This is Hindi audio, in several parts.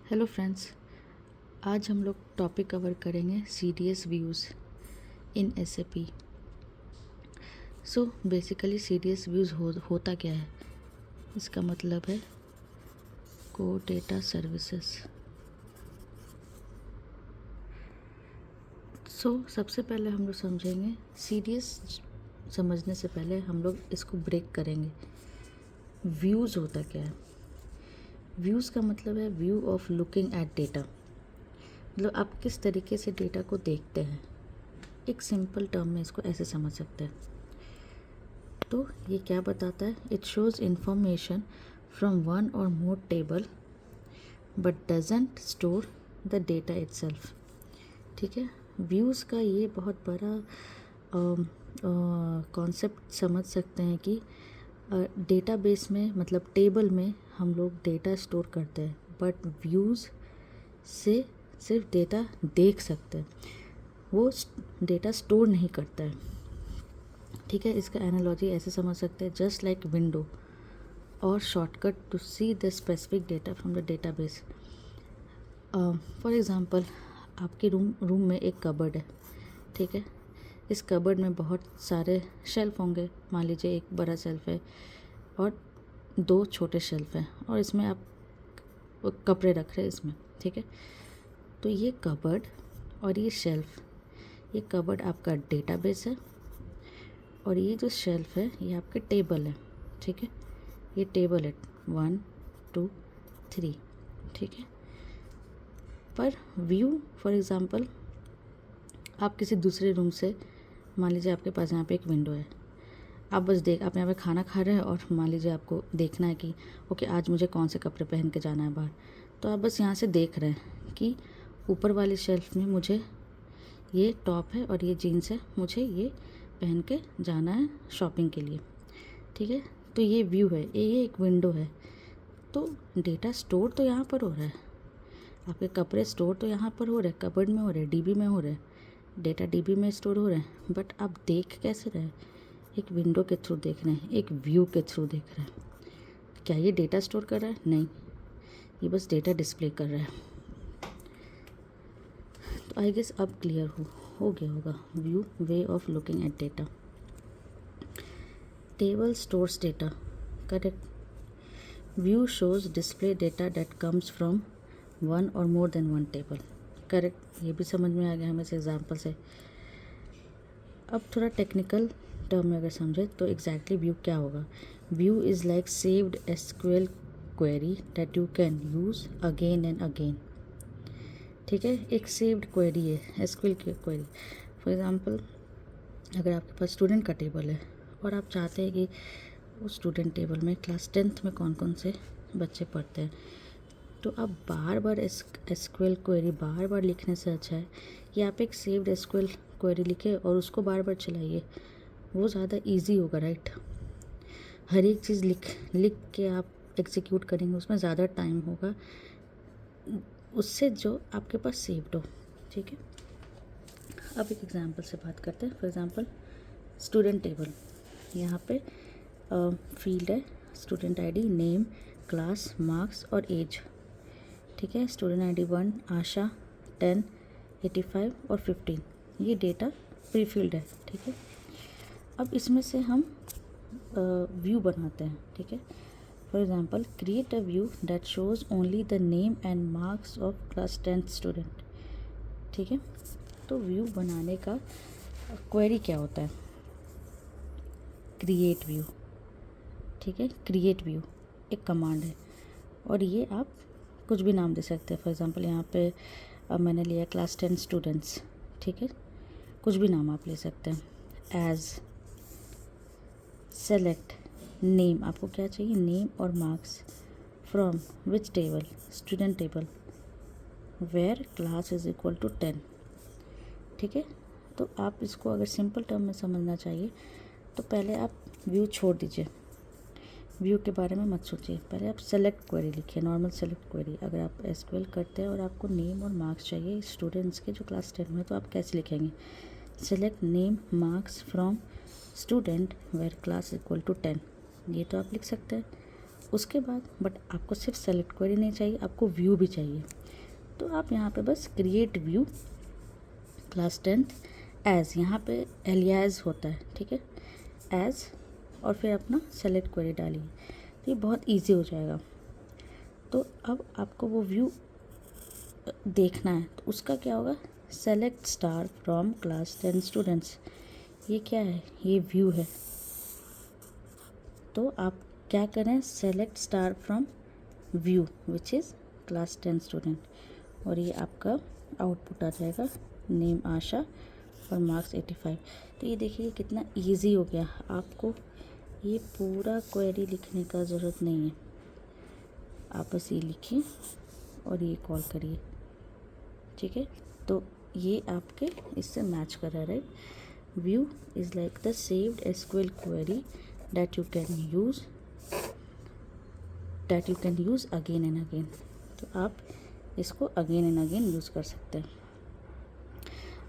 हेलो फ्रेंड्स, आज हम लोग टॉपिक कवर करेंगे CDS views in SAP। So basically CDS views होता क्या है? इसका मतलब है कोर डेटा सर्विसेज। सो सबसे पहले हम लोग समझेंगे CDS। समझने से पहले हम लोग इसको ब्रेक करेंगे। व्यूज़ होता क्या है? व्यूज़ का मतलब है view of looking at data, मतलब आप किस तरीके से डेटा को देखते हैं। एक सिंपल टर्म में इसको ऐसे समझ सकते हैं। तो ये क्या बताता है? It shows information from one or more table but doesn't store the data itself. ठीक है, व्यूज़ का ये बहुत बड़ा कॉन्सेप्ट समझ सकते हैं कि डेटाबेस में, मतलब टेबल में हम लोग डेटा स्टोर करते हैं, बट व्यूज़ से सिर्फ डेटा देख सकते हैं, वो डेटा स्टोर नहीं करता है। ठीक है, इसका एनालॉजी ऐसे समझ सकते हैं, जस्ट लाइक विंडो और shortcut to see the specific data from the database. For example, आपके रूम में एक कबर्ड है। ठीक है, इस कबर्ड में बहुत सारे शेल्फ होंगे। मान लीजिए एक बड़ा शेल्फ है और दो छोटे शेल्फ हैं, और इसमें आप कपड़े रख रहे हैं इसमें। ठीक है, तो ये कबर्ड और ये शेल्फ, ये कबर्ड आपका डेटाबेस है और ये जो शेल्फ है ये आपके टेबल है। ठीक है, ये टेबल है 1 2 3। ठीक है, पर व्यू, फॉर एग्ज़ाम्पल, आप किसी दूसरे रूम से, मान लीजिए आपके पास यहाँ पे एक विंडो है, आप आप यहाँ पे खाना खा रहे हैं और मान लीजिए आपको देखना है कि ओके आज मुझे कौन से कपड़े पहन के जाना है बाहर। तो आप बस यहाँ से देख रहे हैं कि ऊपर वाले शेल्फ में मुझे ये टॉप है और ये जीन्स है, मुझे ये पहन के जाना है शॉपिंग के लिए। ठीक है, तो ये व्यू है, ये एक विंडो है। तो डेटा स्टोर तो यहाँ पर हो रहा है, आपके कपड़े स्टोर तो यहाँ पर हो रहे हैं, कबर्ड में हो रहे हैं, DB में हो रहे हैं, डेटा DB में स्टोर हो रहे हैं, बट आप देख कैसे रहे हैं? एक विंडो के थ्रू देख रहे हैं, एक व्यू के थ्रू देख रहे हैं। क्या ये डेटा स्टोर कर रहा है? नहीं, ये बस डेटा डिस्प्ले कर रहा है। तो आई गेस अब क्लियर हो गया होगा। View, way of looking at data. Table stores data, correct. View shows display data that comes from one or more than one table, correct. ये भी समझ में आ गया हमें इस एग्जाम्पल से। अब थोड़ा टेक्निकल टर्म में अगर समझे तो एग्जैक्टली व्यू क्या होगा? View is like saved SQL query that you can use again and again. ठीक है, एक सेव्ड क्वेरी है, SQL की क्वेरी। फॉर एग्ज़ाम्पल, अगर आपके पास स्टूडेंट का टेबल है और आप चाहते हैं कि उस स्टूडेंट टेबल में क्लास 10th में कौन कौन से बच्चे पढ़ते हैं, तो आप बार बार SQL क्वेरी बार बार लिखने से अच्छा है कि आप एक सेव्ड SQL क्वेरी लिखें और उसको बार बार चलाइए, वो ज़्यादा इजी होगा, राइट। हर एक चीज़ लिख के आप एग्जीक्यूट करेंगे, उसमें ज़्यादा टाइम होगा उससे जो आपके पास सेव्ड हो। ठीक है, अब एक एग्जांपल से बात करते हैं। फॉर एग्जांपल, स्टूडेंट टेबल, यहाँ पे फील्ड है student ID, name, class, marks और एज। ठीक है, स्टूडेंट ID 1 आशा, 10, 85 और 15, ये डेटा प्री फील्ड है। ठीक है, अब इसमें से हम व्यू बनाते हैं। ठीक है, for example, create a view that shows only the name and marks of class 10th student. ठीक है, तो व्यू बनाने का क्वेरी क्या होता है? Create view. ठीक है, क्रिएट व्यू एक कमांड है और ये आप कुछ भी नाम दे सकते हैं। फॉर एग्जांपल, यहाँ पे मैंने लिया क्लास 10 स्टूडेंट्स। ठीक है, कुछ भी नाम आप ले सकते हैं। एज, सेलेक्ट, नेम, आपको क्या चाहिए? नेम और marks, from which table? Student table, where class is equal to 10। ठीक है, तो आप इसको अगर सिंपल टर्म में समझना चाहिए तो पहले आप व्यू छोड़ दीजिए, व्यू के बारे में मत सोचिए, पहले आप सेलेक्ट क्वेरी लिखिए, नॉर्मल सेलेक्ट क्वेरी। अगर आप SQL करते हैं और आपको नेम और मार्क्स चाहिए स्टूडेंट्स के जो क्लास 10 में, तो आप कैसे लिखेंगे? Select name marks from student where class equal to 10, ये तो आप लिख सकते हैं। उसके बाद बट आपको सिर्फ सेलेक्ट क्वेरी नहीं चाहिए, आपको व्यू भी चाहिए। तो आप यहाँ पे बस create view class 10th as, यहाँ पे एलियाज होता है, ठीक है, एज, और फिर अपना सेलेक्ट क्वेरी डालिए। तो ये बहुत इजी हो जाएगा। तो अब आपको वो व्यू देखना है, तो उसका क्या होगा, select star from class 10 students. ये क्या है, ये व्यू है। तो आप क्या करें, select star from view which is class 10 student, और ये आपका आउटपुट आ जाएगा, नेम आशा और मार्क्स 85। तो ये देखिए कितना इजी हो गया। आपको ये पूरा क्वेरी लिखने का ज़रूरत नहीं है, आप बस ये लिखिए और ये कॉल करिए, ठीक है। तो ये आपके इससे मैच कर रहा है, right. View is like the saved SQL query that you can use again and again. तो आप इसको अगेन एंड अगेन यूज़ कर सकते हैं।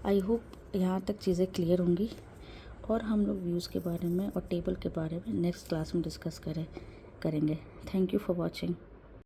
आई होप यहाँ तक चीज़ें क्लियर होंगी, और हम लोग व्यूज़ के बारे में और टेबल के बारे में नेक्स्ट क्लास में डिस्कस करेंगे। Thank you for watching.